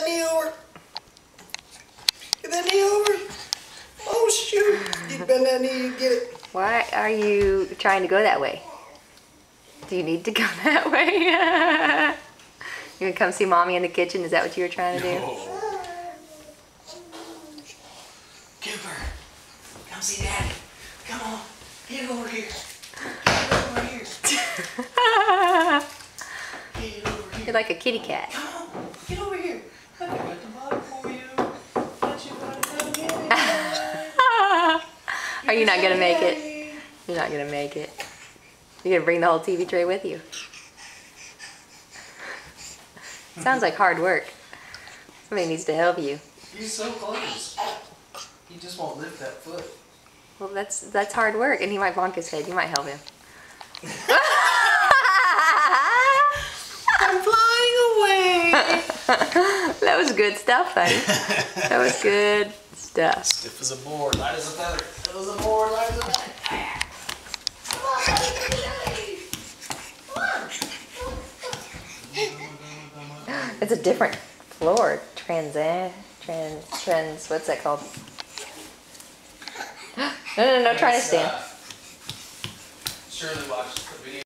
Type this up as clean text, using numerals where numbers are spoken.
that knee over. Get that knee over. Oh, shoot. You bend that knee, you get it. Why are you trying to go that way? Do you need to go that way? You gonna come see Mommy in the kitchen? Is that what you were trying to do? No. Cooper, come see Daddy. Come on, get over here. Get over here. Get over here. You're like a kitty cat. Come on, get over here. Let me put the bottle for you. Let you run it again. Are you not gonna make it? You're not gonna make it. You're gonna bring the whole TV tray with you. Sounds like hard work. Somebody needs to help you. He's so close. He just won't lift that foot. Well, that's hard work, and he might bonk his head. You might help him. I'm flying away. That was good stuff, buddy. That was good stuff. Stiff as a board, light as a feather. That was a board, light as a feather. Come on, It's a different floor. Trans, what's that called? No, try to stand. Shirley watched the video.